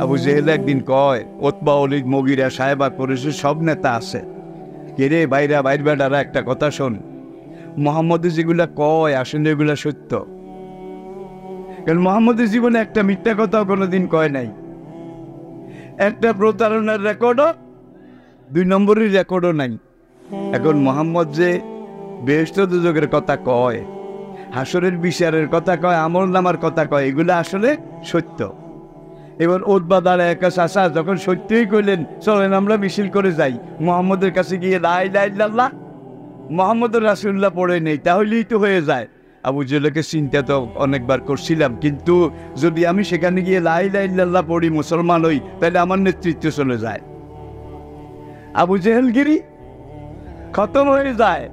আবু জেহেল একদিন কয়, ওতবা ওলিদ মগিরা সাহেবা করেছে, সব নেতা আছে, কেরে বাইরা বাইর বেটারা একটা কথা শোন, মোহাম্মদের যেগুলা কয় আসলে এগুলা সত্য। কারণ মোহাম্মদের জীবনে একটা মিথ্যা কথাও কোনোদিন কয় নাই, একটা প্রতারণার রেকর্ডও, 2 নম্বরের রেকর্ডও নাই। এখন মোহাম্মদ যে বেহেশত দুজকের কথা কয়, হাসরের বিচারের কথা কয়, আমল নামার কথা কয়, এগুলো আসলে সত্য। এবার ওতবা দাঁড়ায় একা চাচা যখন সত্যিই কইলেন, চলেন আমরা মিছিল করে যাই, মোহাম্মদের কাছে গিয়ে লা ইলাহা ইল্লাল্লাহ মোহাম্মদুর রাসূলুল্লাহ পড়ে নেই, তাহলেই তো হয়ে যায়। আবু জেহেলকে চিন্তা তো অনেকবার করছিলাম, কিন্তু যদি আমি সেখানে গিয়ে লা ইলাহা ইল্লাল্লাহ পড়ি, মুসলমান হই, তাহলে আমার নেতৃত্ব চলে যায়, আবু জেহেলগিরি খতম হয়ে যায়।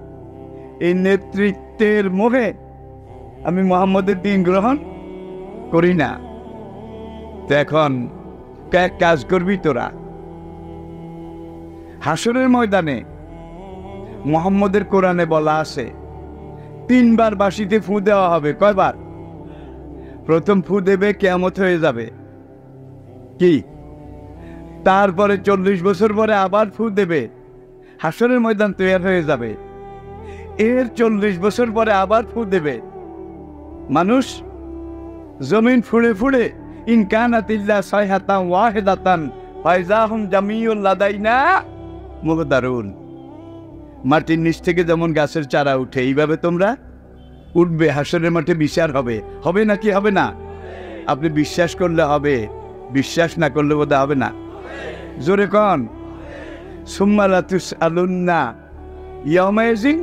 এই নেতৃত্বের মোহে আমি মোহাম্মদের দিন গ্রহণ করি না। তো এখন এক কাজ করবি তোরা, হাসরের ময়দানে মোহাম্মদের কোরআনে বলা আছে 3 বার বাঁশিতে ফু দেওয়া হবে। কয়বার? প্রথম ফু দেবে কিয়ামত হয়ে যাবে, কি? তারপরে 40 বছর পরে আবার ফু দেবে, হাসরের ময়দান তৈরি হয়ে যাবে। এর 40 বছর পরে আবার ফু দেবে, মানুষ জমিন ফুড়ে ফুড়ে ইন কানাত ইল্লা সাইহাতান ওয়াহিদাতান ফাইজাহুম জামিউল লাদাইনা মুহদারুন। মাটির নিচ থেকে যেমন গাছের চারা উঠে, এইভাবে তোমরা উঠবে, হাসরের মাঠে বিচার হবে। হবে নাকি হবে না? আপনি বিশ্বাস করলে হবে, বিশ্বাস না করলে বোধহয় হবে না। জোরে কন, সুম্মা লা তুসআলুন্না ইয়াওমাইযিন।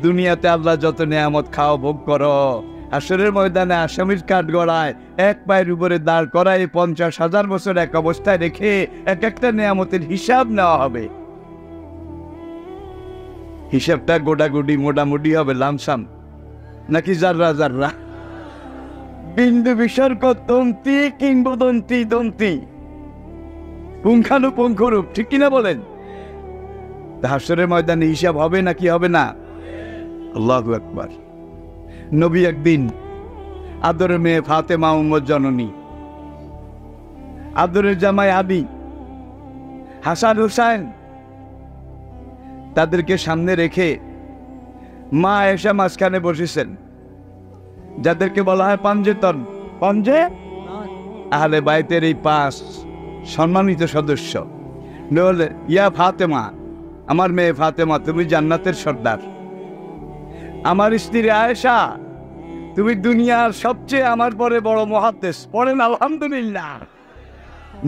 দুনিয়াতে আল্লাহ যত নেয়ামত খাও ভোগ করো, হাসরের ময়দানে আসামির কাঠ গড়ায় এক পায়ের উপরে দাঁড় করায় 50,000 বছর এক অবস্থায় রেখে এক একটা নেয়ামতের হিসাব নেওয়া হবে। হিসাবটা গোটাগুটি মোটামুটি হবে, লামসাম নাকি জাররা জাররা, বিন্দু বিসর্গ তন্তি কিংবদন্তি দন্তি, পুঙ্খানুপুঙ্খরূপ, ঠিক কিনা বলেন? হাসরের ময়দানে হিসাব হবে নাকি হবে না? আল্লাহু আকবার। নবী একদিন আদরের মেয়ে ফাতেমা উম্মত জননী, আদরের জামাই আবি, হাসান হুসাইন, তাদেরকে সামনে রেখে মা আয়েশা মাঝখানে বসেছেন, যাদেরকে বলা হয় পাঞ্জেতন, পাঞ্জে আহলে বাইতের এই 5 সম্মানিত সদস্য। ইয়া ফাতেমা, আমার মেয়ে ফাতেমা, তুমি জান্নাতের সর্দার। আমার স্ত্রী আয়েশা, তুমি দুনিয়ার সবচেয়ে আমার পরে বড় মুহাদ্দিস। পড়েন আলহামদুলিল্লাহ।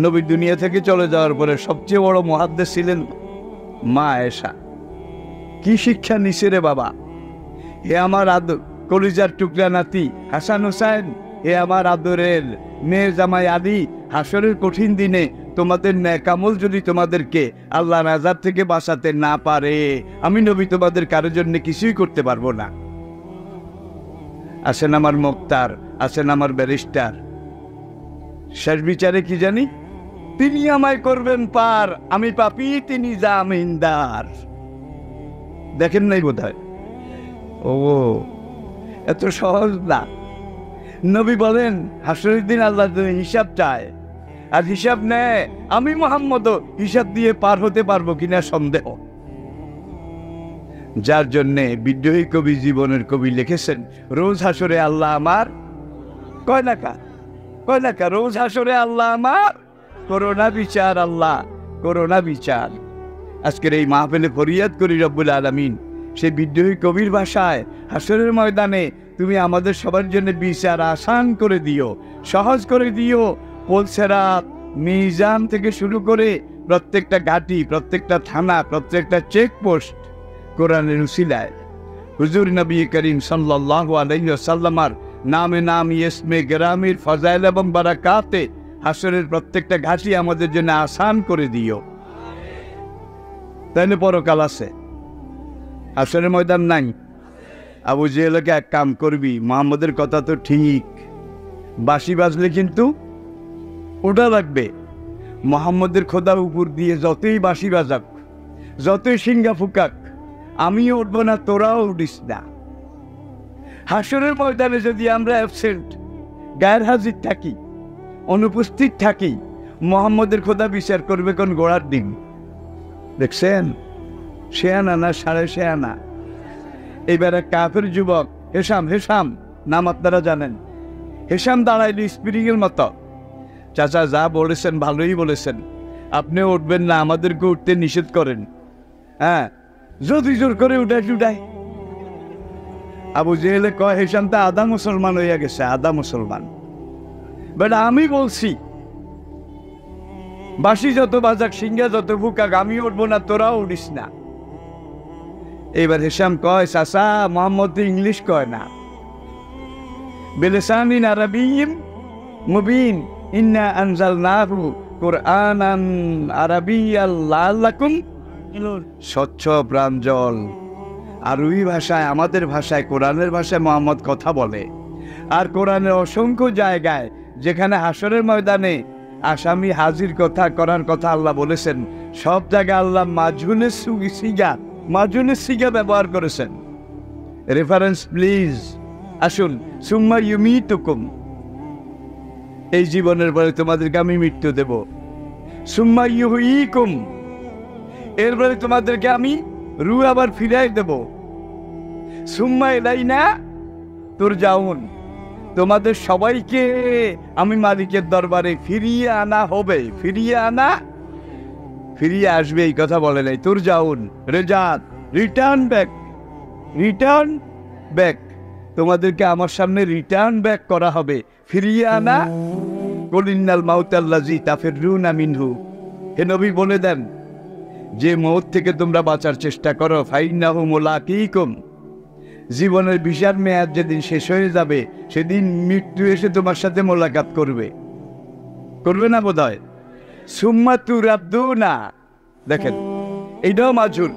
নবী দুনিয়া থেকে চলে যাওয়ার পরে সবচেয়ে বড় মুহাদ্দিস ছিলেন মা আয়েশা। কি শিক্ষা নিছে রে বাবা! হে আমার কলিজার টুকরা নাতি হাসান হুসাইন, হে আমার আদরের মেয়ের জামাই আলী, হাসরের কঠিন দিনে তোমাদের নেকামল যদি তোমাদেরকে আল্লাহ আযাব থেকে বাঁচাতে না পারে, আমি নবী তোমাদের কারোর জন্য কিছুই করতে পারবো না। আছেন আমার মুক্তার, আছেন আমার ব্যারিস্টার, শেষ বিচারে কি জানি, তিনি আমায় করবেন পার, আমি পাপী, তিনি জামিনদার। দেখেন নাই বোধহয়? ও এত সহজ না। নবী বলেন হাসরের দিন আল্লাহ হিসাব চায়, আর হিসাব নেয়, আমি মুহাম্মদও হিসাব দিয়ে পার হতে পারবো কিনা সন্দেহ। যার জন্যে বিদ্রোহী কবি, জীবনের কবি লিখেছেন, রোজ হাসরে আল্লাহ আমার, কয় নাকা রোজ হাসরে আল্লাহ আমার, করোনা বিচার, আল্লাহ করোনা বিচার। আজকের এই মাহফিলে ফরিয়াদ করি রব্বুল আলামিন, সেই বিদ্রোহী কবির ভাষায়, হাসরের ময়দানে তুমি আমাদের সবার জন্য বিচার আসান করে দিও, সহজ করে দিও। পোলসেরাত, মিজান থেকে শুরু করে প্রত্যেকটা ঘাঁটি, প্রত্যেকটা থানা, প্রত্যেকটা চেকপোস্ট কোরআনের উসিলায় হুজুর নবী করিম সাল্লাল্লাহু আলাইহি ওয়াসাল্লামের নামে নাম, ইসমে গরামির ফজাইল এবং বারাকাতে হাসরের প্রত্যেকটা ঘাঁটি আমাদের জন্য আসান করে দিও। তাইলে পরকাল আছে, হাসরের ময়দান নাই। আবু জেহেলকে এক কাম করবি, মুহাম্মদের কথা তো ঠিক, বাঁশি বাজলে কিন্তু ওটা লাগবে। মুহাম্মদের খোদার উপর দিয়ে যতই বাঁশি বাজাক, যতই সিঙ্গা ফুকাক, আমিও উঠবো না, তোরাও উঠিস না। হাসরের ময়দানে যদি আমরা অ্যাবসেন্ট, গায়ের হাজির থাকি, অনুপস্থিত থাকি, মোহাম্মদের খোদা বিচার করবে কোন গোড়ার দিন। দেখছেন, শেয়ানা না সাড়ে শেয়ানা। এবারে কাফের যুবক হেসাম নাম আপনারা জানেন। হেসাম দাঁড়াইল স্প্রিংয়ের মতো। চাচা যা বলেছেন ভালোই বলেছেন, আপনি উঠবেন না, আমাদেরকে উঠতে নিষেধ করেন। হ্যাঁ, যদি জোর করে উঠায়। আবু জেহেলে কয় হেসাম তা আধা মুসলমান হইয়া গেছে, আধা মুসলমান। বাট আমি বলছি, বাসি যত বাজাক, সিংহা যত ফুকাক, আমি উঠবো না, তোরাও উঠিস না। এবার হেসাম কয়, চাচা মোহাম্মদ ইংলিশ কয় না, বিলিসানিন আরাবিয়্যিম মুবিন ইন্না আনজালনাহু কুরআনান আরাবিয়্যাল লাআল্লাকুম। স্বচ্ছ প্রাঞ্জল আরবি ভাষায়, আমাদের ভাষায়, কোরআনের ভাষায় মোহাম্মদ কথা বলে। আর কোরআনের অসংখ্য জায়গায় যেখানে হাসরের ময়দানে আসামি হাজির করার কথা আল্লাহ বলেছেন, সব জায়গায় আল্লাহ মাজুনের সিগা ব্যবহার করেছেন। Reference please. আসুন, সুম্মা ইউমিতুকুম, এই জীবনের পরে তোমাদেরকে আমি মৃত্যু দেব। সুম্মা ইউহয়িকুম, এরপরে তোমাদেরকে আমি রূহ আবার ফিরাই দেব। সুম্মা ইলাইনা তুরজাউন, তোমাদের সবাইকে আমি মালিকের দরবারে ফিরিয়ে আনা হবে। ফিরিয়ে আসবে এই কথা বলে নাই। তুরজাউন রেজাত, রিটার্ন ব্যাক, তোমাদেরকে আমার সামনে রিটার্ন ব্যাক করা হবে, ফিরিয়ে আনা। কুলিন্নাল মাউতাল্লাযী তাফিরুনা মিনহু, হে নবী বলে দেন, যে মৌত থেকে তোমরা বাঁচার চেষ্টা করো, ফাইন্নাহু মুলাকীকুম, জীবনের বিশাল মেয়াদ যেদিন শেষ হয়ে যাবে, সেদিন মৃত্যু এসে তোমার সাথে মোলাকাত করবে না বোধ হয়। সুম্মা তুরাদ্দুনা, দেখেন এইটাও মাজুর,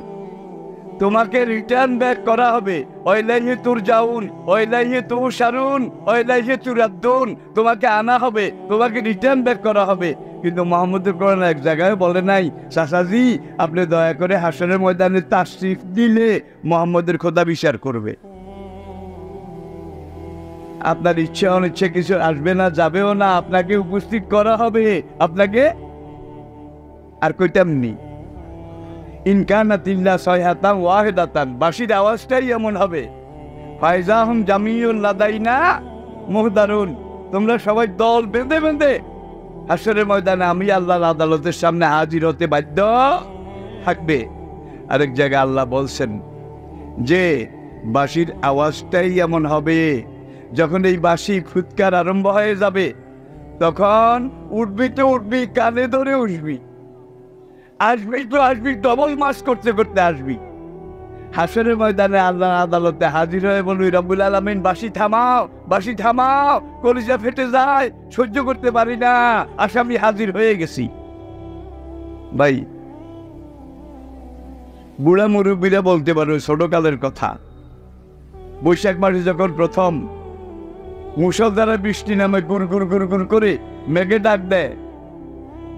তোমাকে রিটার্ন ব্যাক করা হবে। ওয়াইলাইহি তুরজাউন ওয়াইলাইহি তুহশারুন ওয়াইলাইহি তুরাদ্দুন, তোমাকে আনা হবে, তোমাকে রিটার্ন ব্যাক করা হবে। কিন্তু মুহাম্মদের কোরআন এক জায়গায় বলে নাই, চাচাজি আপনি দয়া করে হাসরের ময়দানে তাশরিফ দিলে মুহাম্মদের খোদা বিচার করবে। আপনার ইচ্ছে অনিচ্ছে কিছু আসবে না, যাবেও না, আপনাকে উপস্থিত করা হবে। আপনাকে আর কইতামনি ইনকানাতিল্লা সয়হাতান ওয়াহিদাতান, বাঁশির আওয়াজটাই এমন হবে, ফাইজাহুম জামিউল লাদাইনা মুহদারুন, তোমরা সবাই দল বেঁধে হাসরের ময়দানে আমি আল্লাহর আদালতের সামনে হাজির হতে বাধ্য থাকবে। আরেক জায়গায় আল্লাহ বলছেন যে বাঁশির আওয়াজটাই এমন হবে, যখন এই বাঁশি ফুৎকার আরম্ভ হয়ে যাবে, তখন উঠবি, কানে ধরে আসবি, ডবল মাস করতে আসবি। হাসরের ময়দানে আল্লাহর আদালতে হাজির হয়ে বলবি, রব্বুল আলামিন বাঁশি থামাও, কলিজা ফেটে যায়, সহ্য করতে পারি না, আসামি হাজির হয়ে গেছি। ভাই, বুড়া মুরব্বীরা বলতে পারো ছোটকালের কথা। বৈশাখ মাসে যখন প্রথম মুষলধারে বৃষ্টি নামে গুড় করে মেঘে ডাক দেয়,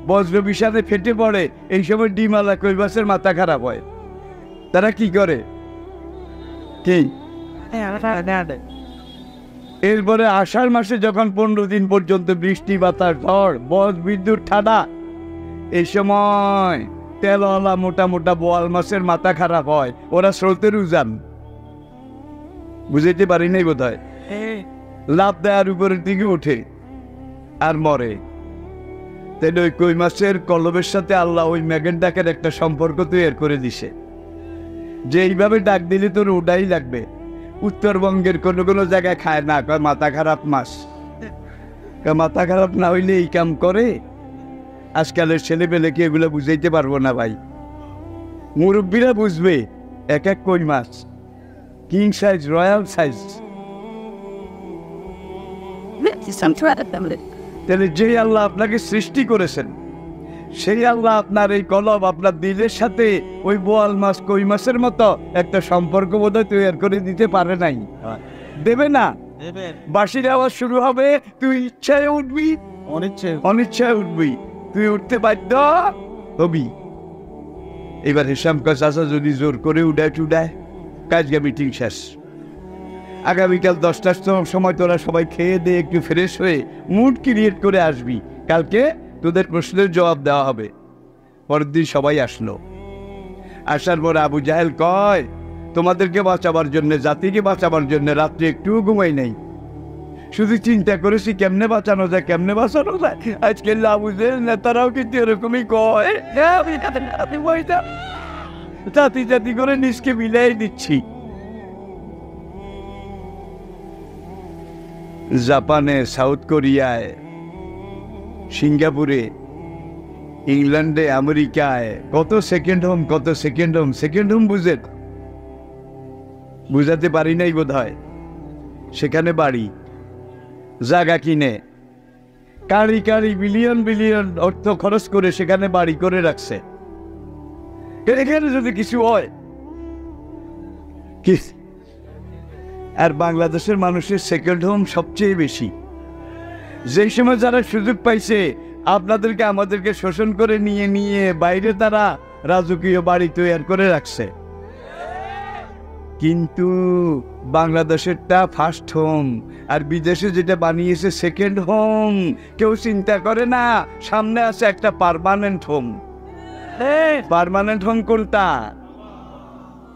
বজ্র বিষাদে ফেটে পড়ে, এই সময় ডিমালা কৈবাসের মাথা খারাপ হয়। তারা কি করে? এরপরে আষাঢ় মাসে যখন 15 দিন পর্যন্ত বৃষ্টি বাতাস ঝড় বজ্র বিদ্যুৎ ঠাডা, এই সময় তেলওয়ালা মোটা বোয়াল মাছের মাথা খারাপ হয়, ওরা স্রোতের উজান, বুঝাইতে পারি নাই বোধ হয়, লাভ দেওয়ার উপরের দিকে ওঠে আর মরে। তাই ওই কই মাছের কলবের সাথে আল্লাহ ওই মেঘের ডাকের একটা সম্পর্ক তৈরি করে দিছে, যে এইভাবে ডাক দিলে তোর ওটাই লাগবে। উত্তরবঙ্গের কোনো জায়গায় খায় না, কয় মাথা খারাপ মাছ, মাথা খারাপ না হইলে এই কাম করে। আজকালের ছেলেপেলে কি এগুলো বুঝাইতে পারবো না ভাই, মুরব্বীরা বুঝবে। এক কই মাছ কিং সাইজ, রয়্যাল সাইজ। তাহলে যেই আল্লাহ আপনাকে সৃষ্টি করেছেন, সেই আল্লাহ আপনার এই কলব, আপনার দিলের সাথে ওই বোয়াল মাছ কই মাছের মতো একটা সম্পর্ক বোধহয় তৈরি করে দিতে পারে নাই, দেবে না। বাঁশির আওয়াজ শুরু হবে, তুই ইচ্ছায় উঠবি, অনিচ্ছায় উঠবি, তুই উঠতে বাধ্য হবি। এবার হিসাম চাচা যদি জোর করে উড়ায় কাজগা মিটিং শেষ। আগামীকাল 10টার সময় তোরা সবাই খেয়ে দিয়ে একটু ফ্রেশ হয়ে মুড ক্রিয়েট করে আসবি, কালকে তোদের প্রশ্নের জবাব দেওয়া হবে। পরের দিন সবাই আসলো। আসার পর আবু জাহেল কয়, তোমাদেরকে বাঁচাবার জন্য, জাতিকে বাঁচাবার জন্য রাত্রে একটু ঘুমাই নাই, শুধু চিন্তা করেছি কেমনে বাঁচানো যায়, কেমনে বাঁচানো যায়। আজকে আবু জাহেল নেতারাও কিন্তু এরকমই কয়, জাতি জাতি করে নিজকে মিলাই দিচ্ছি। জাপানে, সাউথ কোরিয়ায়, সিঙ্গাপুরে, ইংল্যান্ডে, আমেরিকায় কত সেকেন্ড হোম, কত সেকেন্ড হোম। সেকেন্ড হোম বুঝাতে পারি নাই বোধ হয়। সেখানে বাড়ি জায়গা কিনে কারি কারি বিলিয়ন বিলিয়ন অর্থ খরচ করে সেখানে বাড়ি করে রাখছে। এখানে যদি কিছু হয় কি, আর বাংলাদেশের মানুষের সেকেন্ড হোম সবচেয়ে বেশি। যেই সময় যারা সুযোগ পাইছে আপনাদেরকে আমাদেরকে শোষণ করে নিয়ে নিয়ে বাইরে তারা রাজকীয় বাড়ি তৈরি করে রাখছে, কিন্তু বাংলাদেশেরটা ফার্স্ট হোম, আর বিদেশে যেটা বানিয়েছে সেকেন্ড হোম। কেউ চিন্তা করে না সামনে আছে একটা পার্মানেন্ট হোম। পার্মানেন্ট হোম কোনটা?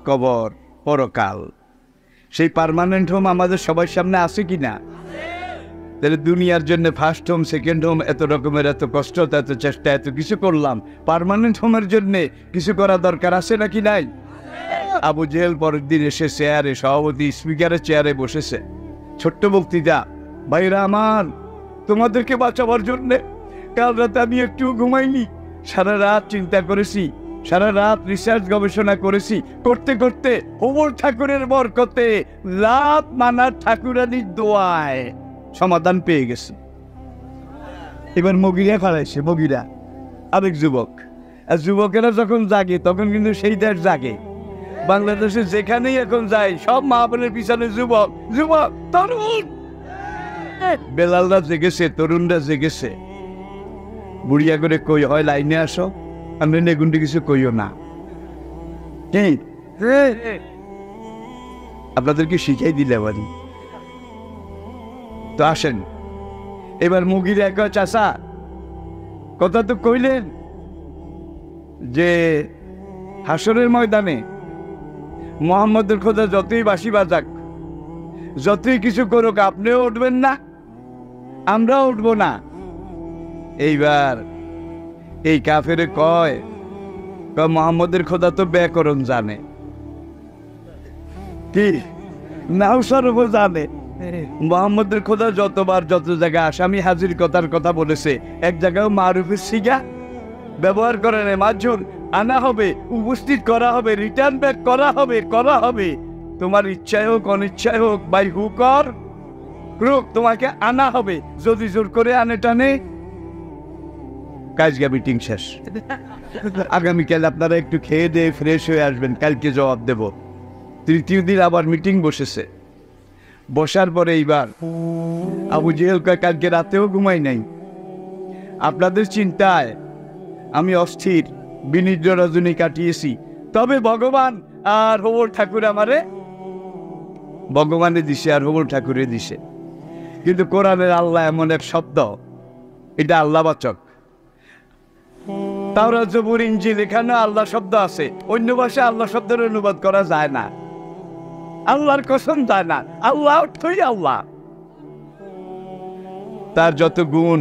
কবর, পরকাল। সেই পার্মানেন্ট হোম আমাদের সবার সামনে আছে কিনা? তাহলে দুনিয়ার জন্য ফার্স্ট হোম, সেকেন্ড হোম, এত রকমের এত কষ্ট, এত চেষ্টা, এত কিছু করলাম, পার্মানেন্ট হোমের জন্য কিছু করা দরকার আছে নাকি নাই? আবু জেহেল পরের দিন এসে চেয়ারে, সভাপতি স্পিকারের চেয়ারে বসেছে, ছোট্ট বক্তৃতা। ভাইরা আমার, তোমাদেরকে বাঁচাবার জন্য কাল রাতে আমি একটু ঘুমাইনি, সারা রাত চিন্তা করেছি, সারা রাত রিসার্চ গবেষণা করেছি, করতে করতে ওমর ঠাকুরের বরকতে, লাত মানার ঠাকুরানির দোয়ায় সমাধান পেয়ে গেছে। এবার মগিরা ফালাইছে, মগিরা আরেক যুবক। আর যুবকেরা যখন জাগে তখন কিন্তু সেই দেশ জাগে। বাংলাদেশে যেখানেই এখন যায় সব মা বোনের পিছনে যুবক, যুবক, তরুণ। বেলালরা জেগেছে, তরুণরা জেগেছে। বুড়িয়া করে কই হয় লাইনে আসো, আমি নেগুন্ডি কিছু কইও না। আপনাদেরকে শিখাই দিলে বাড়ি তো আসেন। এবার মুগির এক চাষা কথা তো কইলেন যে হাসরের ময়দানে মোহাম্মদের খোদা যতই বাঁশি বাজাক, যতই কিছু করুক, আপনিও উঠবেন না, আমরাও উঠবো না। এইবার এই কাফেরে কয় মোহাম্মদের খোদা তো ব্যাকরণ জানে, কি নাও সর্ব জানে। মোহাম্মদের খোদা যতবার যত জায়গায় আসামি হাজির কথার কথা বলেছে, এক জায়গায় মারুফের সিগা ব্যবহার করে নেই। মাঝুর আনা হবে, উপস্থিত করা হবে, রিটার্ন ব্যাক করা হবে। তোমার ইচ্ছায় হোক অনিচ্ছায় হোক, বাই হুক অর ক্রুক, তোমাকে আনা হবে। যদি জোর করে আনে টানে, কাজগা মিটিং শেষ। আগামীকাল আপনারা একটু খেয়ে দিয়ে ফ্রেশ হয়ে আসবেন, কালকে জবাব দেব। তৃতীয় দিন আবার মিটিং বসেছে। বসার পরে এইবার আবু জেহেল কালকে রাতেও ঘুমাই নাই, আপনাদের চিন্তায় আমি অস্থির, বিনিদ্র রজনী কাটিয়েছি। তবে ভগবান আর হোবর ঠাকুর আমারে, ভগবানে দিছে আর হোবর ঠাকুরে দিছে। কিন্তু কোরআনের আল্লাহ এমন এক শব্দ, এটা আল্লাহবাচক। তাওরাত, জবুর, ইনজিল, এখানে আল্লাহ শব্দ আছে। অন্য ভাষায় আল্লাহ শব্দের অনুবাদ করা যায় না, আল্লাহর কসম যায় না। আল্লাহ অর্থই আল্লাহ। তার যত গুণ,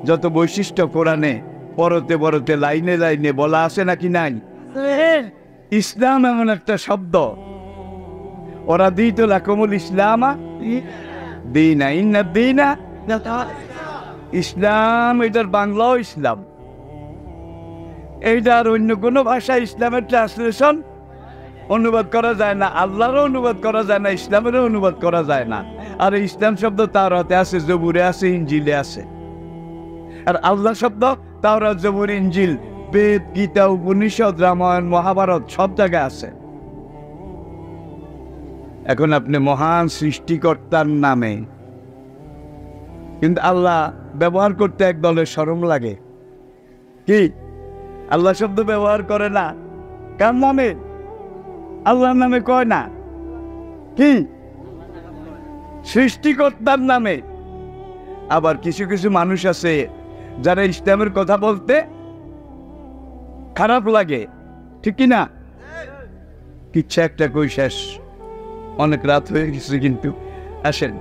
যত বৈশিষ্ট্য কোরআনে পরতে পরতে, লাইনে লাইনে বলা আছে নাকি নাই? ইসলাম এমন একটা শব্দ, ওরা দিত লাকুমুল ইসলামা দীনা, ইন্না দীনা ইসলাম। এটার বাংলাও ইসলাম, এইটার অন্য কোনো ভাষায় ইসলামের ট্রান্সলেশন অনুবাদ করা যায় না, আল্লাহরও অনুবাদ করা যায় না, ইসলামেরও অনুবাদ করা যায় না। আর ইসলাম শব্দ তাওরাতে আছে, জবুরে আছে, ইনজিলে আছে। আর আল্লাহ শব্দ তাওরাত, জবুর, ইনজিল, বেদ, গীতা, উপনিষদ, রামায়ণ, মহাভারত সব জায়গায় আছে। এখন আপনি মহান সৃষ্টিকর্তার নামে, কিন্তু আল্লাহ ব্যবহার করতে এক দলের শরম লাগে, কি আল্লাহ শব্দ ব্যবহার করে না। কার নামে? আল্লাহর নামে কয় না, কি সৃষ্টিকর্তার নামে। আবার কিছু কিছু মানুষ আছে যারা ইসলামের কথা বলতে খারাপ লাগে, ঠিক কি না? কিচ্ছা একটা কই শেষ, অনেক রাত হয়ে গেছে। কিন্তু আসেন,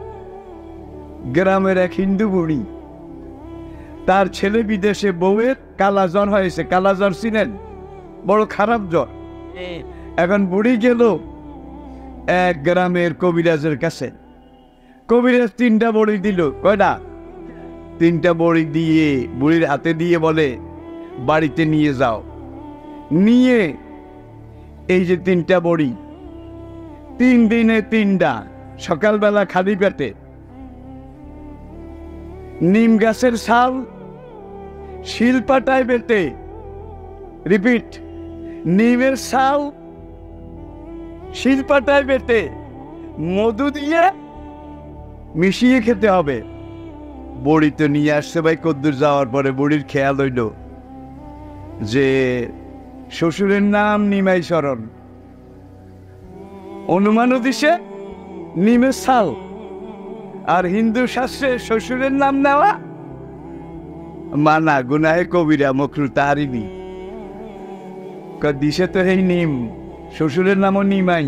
গ্রামের এক হিন্দু বুড়ি, তার ছেলে বিদেশে, বউয়ের কালা জ্বর হয়েছে। কালা জ্বর চিনেন? বড় খারাপ জ্বর। এখন বুড়ি গেল এক গ্রামের কবিরাজের কাছে। কবিরাজ 3টা বড়ি দিল। কয়টা? 3টা বড়ি দিয়ে বুড়ির হাতে দিয়ে বলে, বাড়িতে নিয়ে যাও। নিয়ে এই যে 3টা বড়ি, 3 দিনে 3টা, সকালবেলা খালি পেটে নিম গাছের ছাল শিলপাটায় বেটে, রিপিট, নিমের ছাল শিলপাটায় বেটে মধু দিয়ে মিশিয়ে খেতে হবে। বড়ি তো নিয়ে আসছে ভাই। কদ্দূর যাওয়ার পরে বুড়ির খেয়াল হইল যে শ্বশুরের নাম নিমাই শরণ, অনুমানও দিছে নিমের ছাল, আর হিন্দু শাস্ত্রে শ্বশুরের নাম নেওয়া মানা, গুনাহে কবিরা, মকরু তাহারিনি। দিছে তো এই নিম, শ্বশুরের নামও নিমাই,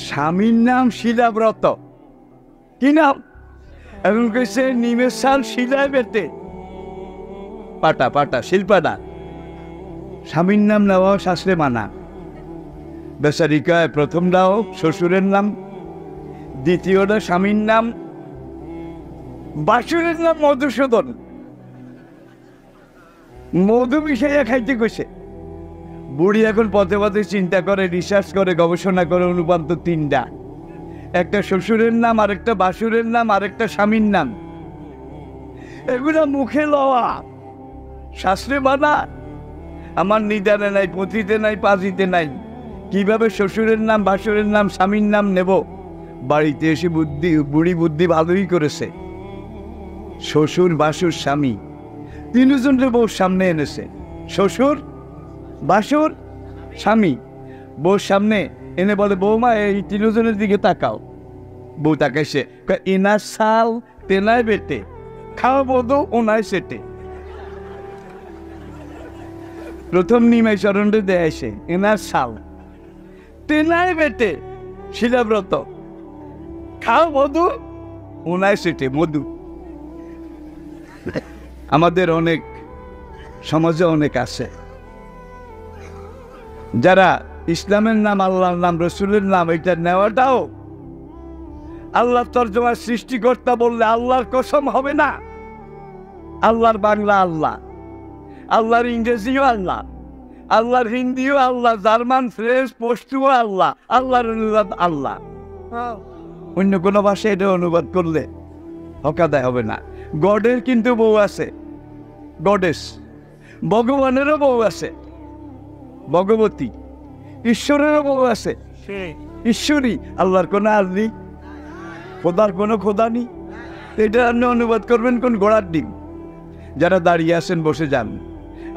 স্বামীর নাম শিলাব্রত। কি নাম? এখন কইছে নিমের ছাল শিলায় বেটে, পাটা পাটা শিলপাটা, স্বামীর নাম নেওয়া শাস্ত্রে মানা। বেচারি কয়, প্রথমটাও শ্বশুরের নাম, দ্বিতীয়টা স্বামীর নাম, বাসুরের নাম মধুসূদন, মধু মিশাইয়া খাইতে কইছে। বুড়ি এখন পথে পথে চিন্তা করে, রিসার্চ করে, গবেষণা করে, অনুপান্ত 3টা, একটা শ্বশুরের নাম, আরেকটা বাসুরের নাম, আরেকটা স্বামীর নাম। এগুলা মুখে লওয়া, শাস্ত্রে মানা। আমার নিদানে নাই, পুঁথিতে নাই, পাঁজিতে নাই। কিভাবে শ্বশুরের নাম, বাসুরের নাম, স্বামীর নাম নেব? বাড়িতে এসে বুড়ি বুদ্ধি ভালোই করেছে। শ্বশুর, বাসুর, স্বামী 3জনকে বউ সামনে এনেছে। শ্বশুর, বাসুর, স্বামী বউর সামনে এনে বলে, বৌমা এই 3জনের দিকে তাকাও। বউ তাকাইছে, এনার ছাল তেনায় বেটে, খাওয়া বধু ওনায় সেটে। প্রথম নিমাই চরণে দেয়াইছে, এনার ছাল তেনায় বেটে শিলাব্রত, খাও মধু ওনায় সেটে, মধু। আমাদের অনেক সমাজে অনেক আছে যারা ইসলামের নাম, আল্লাহর নাম, রসুলের নাম, এটা নেওয়াটাও আল্লাহ তর্জমা সৃষ্টিকর্তা বললে আল্লাহর কসম হবে না। আল্লাহর বাংলা আল্লাহ, আল্লাহর ইংরেজিও আল্লাহ, আল্লাহর হিন্দিও আল্লাহ, জার্মান, ফ্রেঞ্চ, পশতুও আল্লাহ, আল্লাহর অনুবাদ আল্লাহ। অন্য কোনো ভাষায় এটা অনুবাদ করলে হকাদায় হবে না। গডের কিন্তু বউ আছে, গডেস। ভগবানেরও বউ আছে, ভগবতী। ঈশ্বরেরও বউ আছে, ঈশ্বরী। আল্লাহর কোনো আল্লি, খোদার কোনো খোদা নেই। এটা আপনি অনুবাদ করবেন কোন ঘোড়ার ডিম? যারা দাঁড়িয়ে আছেন বসে যান,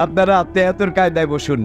আপনারা আত্মীয়তার কায়দায় বসুন।